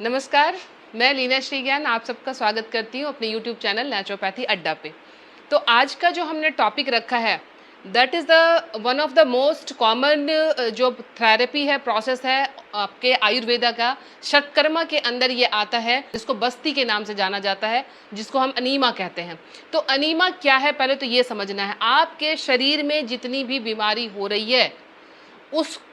नमस्कार, मैं लीना श्रीज्ञान आप सबका स्वागत करती हूँ अपने यूट्यूब चैनल नेचुरोपैथी अड्डा पे। तो आज का जो हमने टॉपिक रखा है, that is the one of the most common जो थेरेपी है, प्रोसेस है आपके आयुर्वेदा का, षटकर्मा के अंदर ये आता है, जिसको बस्ती के नाम से जाना जाता है, जिसको हम अनीमा कहते हैं। तो अनीमा क्या है, पहले तो ये समझना है। आपके शरीर में जितनी भी बीमारी हो रही है, उसके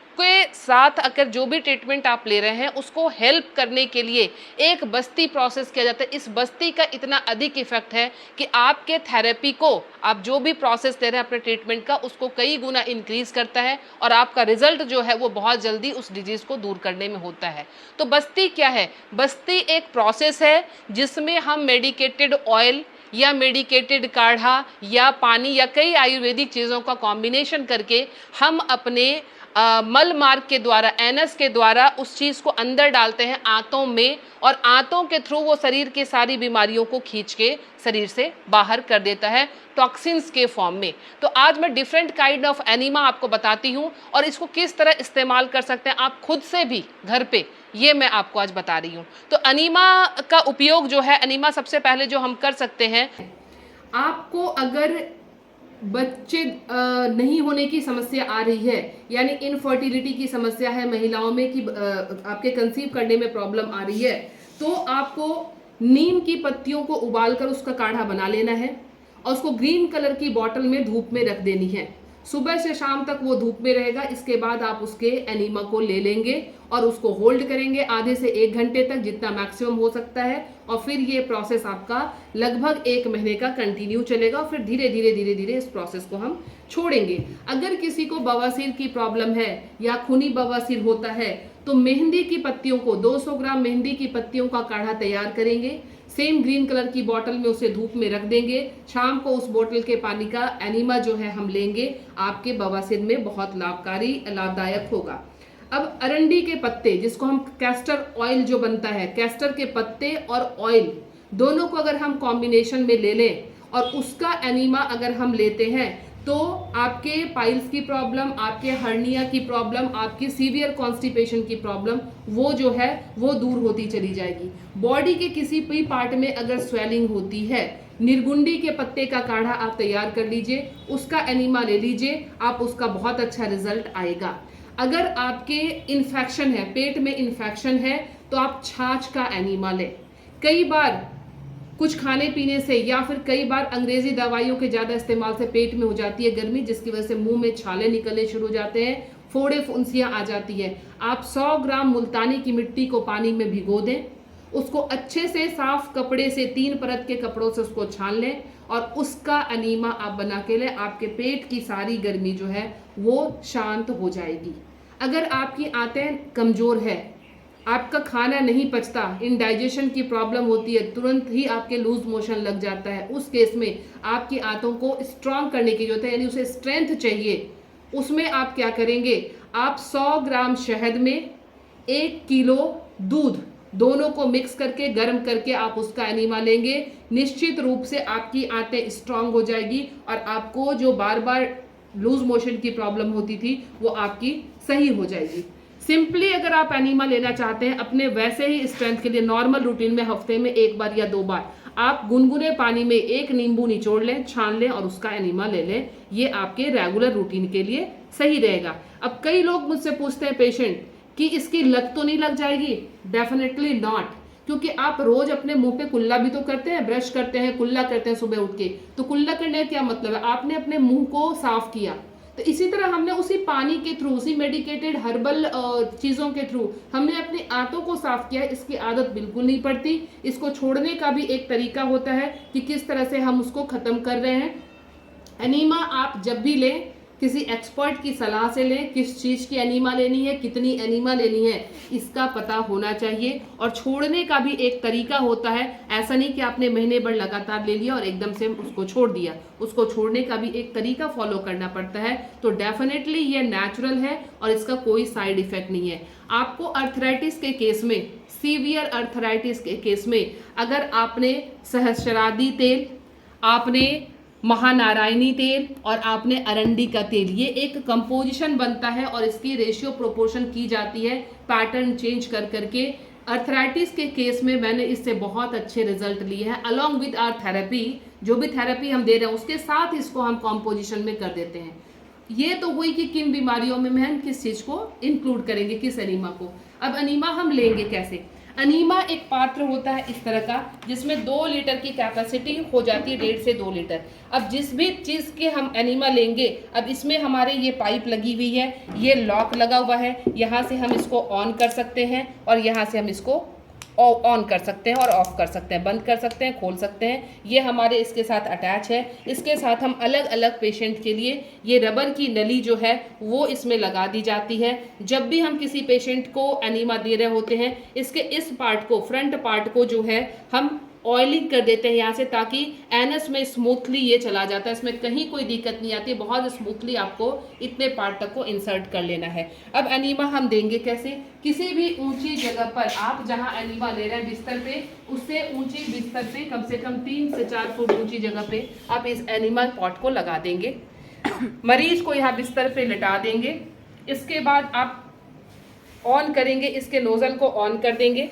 साथ अगर जो भी ट्रीटमेंट आप ले रहे हैं उसको हेल्प करने के लिए एक बस्ती प्रोसेस किया जाता है। इस बस्ती का इतना अधिक इफेक्ट है कि आपके थेरेपी को, आप जो भी प्रोसेस ले रहे हैं अपने ट्रीटमेंट का, उसको कई गुना इंक्रीज करता है और आपका रिजल्ट जो है वो बहुत जल्दी उस डिजीज को दूर करने में होता है। तो बस्ती क्या है? बस्ती एक प्रोसेस है जिसमें हम मेडिकेटेड ऑयल या मेडिकेटेड काढ़ा या पानी या कई आयुर्वेदिक चीज़ों का कॉम्बिनेशन करके हम अपने मल मार्ग के द्वारा, एनस के द्वारा उस चीज़ को अंदर डालते हैं आंतों में, और आंतों के थ्रू वो शरीर के सारी बीमारियों को खींच के शरीर से बाहर कर देता है टॉक्सिन्स के फॉर्म में। तो आज मैं डिफरेंट काइंड ऑफ एनीमा आपको बताती हूँ और इसको किस तरह इस्तेमाल कर सकते हैं आप खुद से भी घर पे, ये मैं आपको आज बता रही हूँ। तो अनीमा का उपयोग जो है, अनीमा सबसे पहले जो हम कर सकते हैं, आपको अगर बच्चे नहीं होने की समस्या आ रही है, यानी इनफर्टिलिटी की समस्या है महिलाओं में कि आपके कंसीव करने में प्रॉब्लम आ रही है, तो आपको नीम की पत्तियों को उबालकर उसका काढ़ा बना लेना है और उसको ग्रीन कलर की बॉटल में धूप में रख देनी है। सुबह से शाम तक वो धूप में रहेगा। इसके बाद आप उसके एनीमा को ले लेंगे और उसको होल्ड करेंगे आधे से 1 घंटे तक, जितना मैक्सिमम हो सकता है, और फिर ये प्रोसेस आपका लगभग 1 महीने का कंटिन्यू चलेगा। फिर धीरे धीरे धीरे धीरे इस प्रोसेस को हम छोड़ेंगे। अगर किसी को बवासीर की प्रॉब्लम है या खूनी बवासीर होता है तो मेहंदी की पत्तियों को, 200 ग्राम मेहंदी की पत्तियों का काढ़ा तैयार करेंगे, सेम ग्रीन कलर की बोतल में उसे धूप में रख देंगे। शाम को उस बोतल के पानी का एनीमा जो है हम लेंगे, आपके बवासीर में बहुत लाभदायक होगा। अब अरंडी के पत्ते, जिसको हम कैस्टर ऑयल जो बनता है, कैस्टर के पत्ते और ऑयल दोनों को अगर हम कॉम्बिनेशन में ले लें और उसका एनीमा अगर हम लेते हैं तो आपके पाइल्स की प्रॉब्लम, आपके हर्निया की प्रॉब्लम, आपकी सीवियर कॉन्स्टिपेशन की प्रॉब्लम वो जो है वो दूर होती चली जाएगी। बॉडी के किसी भी पार्ट में अगर स्वेलिंग होती है, निर्गुंडी के पत्ते का काढ़ा आप तैयार कर लीजिए, उसका एनीमा ले लीजिए, आप उसका बहुत अच्छा रिजल्ट आएगा। अगर आपके इन्फेक्शन है, पेट में इन्फेक्शन है, तो आप छाछ का एनीमा लें। कई बार कुछ खाने पीने से या फिर कई बार अंग्रेजी दवाइयों के ज़्यादा इस्तेमाल से पेट में हो जाती है गर्मी, जिसकी वजह से मुंह में छाले निकलने शुरू हो जाते हैं, फोड़े फुंसियाँ आ जाती है। आप 100 ग्राम मुल्तानी की मिट्टी को पानी में भिगो दें, उसको अच्छे से साफ कपड़े से 3 परत के कपड़ों से उसको छान लें और उसका अनीमा आप बना के लें। आपके पेट की सारी गर्मी जो है वो शांत हो जाएगी। अगर आपकी आंतें कमज़ोर है, आपका खाना नहीं पचता, इंडाइजेशन की प्रॉब्लम होती है, तुरंत ही आपके लूज मोशन लग जाता है, उस केस में आपकी आंतों को स्ट्रांग करने की जरूरत है, यानी उसे स्ट्रेंथ चाहिए। उसमें आप क्या करेंगे, आप 100 ग्राम शहद में 1 किलो दूध, दोनों को मिक्स करके गर्म करके आप उसका एनीमा लेंगे। निश्चित रूप से आपकी आंतें स्ट्रांग हो जाएगी और आपको जो बार बार लूज मोशन की प्रॉब्लम होती थी वो आपकी सही हो जाएगी। सिंपली अगर आप एनीमा लेना चाहते हैं अपने वैसे ही स्ट्रेंथ के लिए, नॉर्मल रूटीन में हफ्ते में 1 बार या 2 बार आप गुनगुने पानी में 1 नींबू निचोड़ लें, छान लें और उसका एनीमा ले लें। ये आपके रेगुलर रूटीन के लिए सही रहेगा। अब कई लोग मुझसे पूछते हैं पेशेंट कि इसकी लत तो नहीं लग जाएगी? डेफिनेटली नॉट, क्योंकि आप रोज अपने मुंह पे कुल्ला भी तो करते हैं, ब्रश करते हैं, कुल्ला करते हैं सुबह उठ के। तो कुल्ला करने का क्या मतलब है? आपने अपने मुंह को साफ किया। तो इसी तरह हमने उसी पानी के थ्रू, उसी मेडिकेटेड हर्बल चीज़ों के थ्रू हमने अपनी आंतों को साफ किया है। इसकी आदत बिल्कुल नहीं पड़ती। इसको छोड़ने का भी एक तरीका होता है कि किस तरह से हम उसको ख़त्म कर रहे हैं। एनीमा आप जब भी लें किसी एक्सपर्ट की सलाह से लें, किस चीज़ की एनीमा लेनी है, कितनी एनीमा लेनी है, इसका पता होना चाहिए। और छोड़ने का भी एक तरीका होता है। ऐसा नहीं कि आपने महीने भर लगातार ले लिया और एकदम से उसको छोड़ दिया। उसको छोड़ने का भी एक तरीका फॉलो करना पड़ता है। तो डेफिनेटली ये नेचुरल है और इसका कोई साइड इफेक्ट नहीं है। आपको अर्थराइटिस के केस में, सीवियर अर्थराइटिस के केस में, अगर आपने सहस्रादी तेल, आपने महानारायणी तेल और आपने अरंडी का तेल, ये एक कंपोजिशन बनता है और इसकी रेशियो प्रोपोर्शन की जाती है पैटर्न चेंज कर करके। अर्थराइटिस के केस में मैंने इससे बहुत अच्छे रिजल्ट लिए हैं। अलॉन्ग विद आर थेरेपी, जो भी थेरेपी हम दे रहे हैं उसके साथ इसको हम कॉम्पोजिशन में कर देते हैं। ये तो हुई कि किन बीमारियों में हम किस चीज़ को इंक्लूड करेंगे, किस एनीमा को। अब एनीमा हम लेंगे कैसे। एनीमा एक पात्र होता है इस तरह का, जिसमें 2 लीटर की कैपेसिटी हो जाती है, 1.5 से 2 लीटर। अब जिस भी चीज़ के हम एनीमा लेंगे, अब इसमें हमारे ये पाइप लगी हुई है, ये लॉक लगा हुआ है, यहाँ से हम इसको ऑन कर सकते हैं और यहाँ से हम इसको ऑन कर सकते हैं और ऑफ कर सकते हैं, बंद कर सकते हैं, खोल सकते हैं। ये हमारे इसके साथ अटैच है। इसके साथ हम अलग अलग पेशेंट के लिए ये रबर की नली जो है वो इसमें लगा दी जाती है। जब भी हम किसी पेशेंट को एनीमा दे रहे होते हैं, इसके इस पार्ट को, फ्रंट पार्ट को जो है हम ऑयलिंग कर देते हैं यहाँ से, ताकि एनस में स्मूथली ये चला जाता है, इसमें कहीं कोई दिक्कत नहीं आती, बहुत स्मूथली आपको इतने पार्ट तक को इंसर्ट कर लेना है। अब एनीमा हम देंगे कैसे। किसी भी ऊंची जगह पर, आप जहाँ एनीमा ले रहे हैं बिस्तर पे, उससे ऊंची बिस्तर पे कम से कम 3 से 4 फुट ऊंची जगह पे आप इस एनीमा पॉट को लगा देंगे। मरीज को यहाँ बिस्तर पे लिटा देंगे। इसके बाद आप ऑन करेंगे, इसके नोजल को ऑन कर देंगे।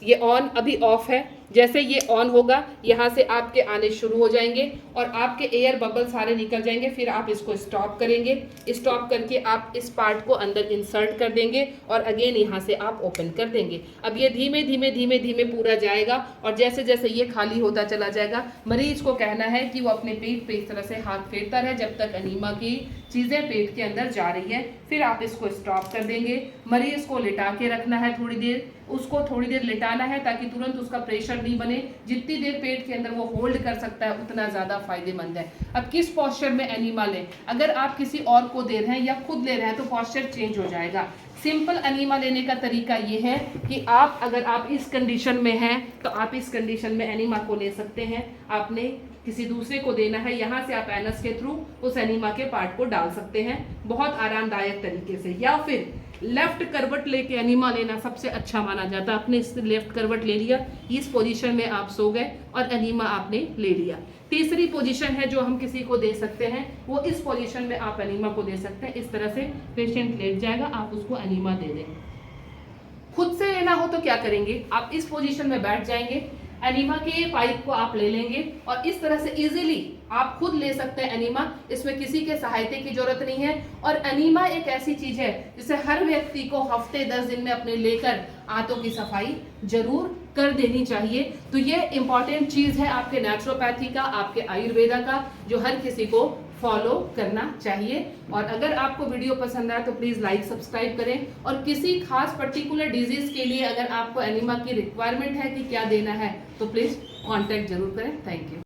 ये ऑन अभी ऑफ है। जैसे ये ऑन होगा, यहाँ से आपके आने शुरू हो जाएंगे और आपके एयर बबल सारे निकल जाएंगे। फिर आप इसको स्टॉप करेंगे। स्टॉप करके आप इस पार्ट को अंदर इंसर्ट कर देंगे और अगेन यहाँ से आप ओपन कर देंगे। अब ये धीमे धीमे धीमे धीमे पूरा जाएगा और जैसे जैसे ये खाली होता चला जाएगा, मरीज को कहना है कि वो अपने पेट पे इस तरह से हाथ फेरता रहे जब तक एनीमा की चीज़ें पेट के अंदर जा रही है। फिर आप इसको स्टॉप कर देंगे। मरीज को लिटा के रखना है थोड़ी देर, उसको थोड़ी देर लिटाना है ताकि तुरंत उसका प्रेशर नहीं बने। जितनी देर पेट के अंदर वो होल्ड कर सकता है उतना ज़्यादा फायदेमंद है। अब किस पॉस्चर में एनीमा लें, अगर आप किसी और को दे रहे हैं या खुद ले रहे हैं तो पॉस्चर चेंज हो जाएगा। सिंपल एनीमा लेने का तरीका ये है कि अगर आप इस कंडीशन में हैं तो आप इस कंडीशन में एनीमा को ले सकते हैं। आपने किसी दूसरे को देना है, यहाँ से आप एनस के थ्रू उस एनीमा के पार्ट को डाल सकते हैं बहुत आरामदायक तरीके से। या फिर लेफ्ट करवट लेके एनीमा लेना सबसे अच्छा माना जाता है। आपने इस लेफ्ट करवट ले लिया, इस पोजीशन में आप सो गए और एनीमा आपने ले लिया। तीसरी पोजीशन है जो हम किसी को दे सकते हैं, वो इस पोजीशन में आप एनीमा को दे सकते हैं। इस तरह से पेशेंट लेट जाएगा, आप उसको एनीमा दे दें। खुद से लेना हो तो क्या करेंगे, आप इस पोजीशन में बैठ जाएंगे, एनीमा के पाइप को आप ले लेंगे और इस तरह से इजीली आप खुद ले सकते हैं एनीमा। इसमें किसी के सहायता की जरूरत नहीं है। और एनीमा एक ऐसी चीज है जिसे हर व्यक्ति को हफ्ते 10 दिन में अपने लेकर आंतों की सफाई जरूर कर देनी चाहिए। तो ये इंपॉर्टेंट चीज है आपके नेचुरोपैथी का, आपके आयुर्वेदा का, जो हर किसी को फॉलो करना चाहिए। और अगर आपको वीडियो पसंद आए तो प्लीज़ लाइक सब्सक्राइब करें। और किसी खास पर्टिकुलर डिजीज के लिए अगर आपको एनीमा की रिक्वायरमेंट है कि क्या देना है तो प्लीज़ कांटेक्ट जरूर करें। Thank you.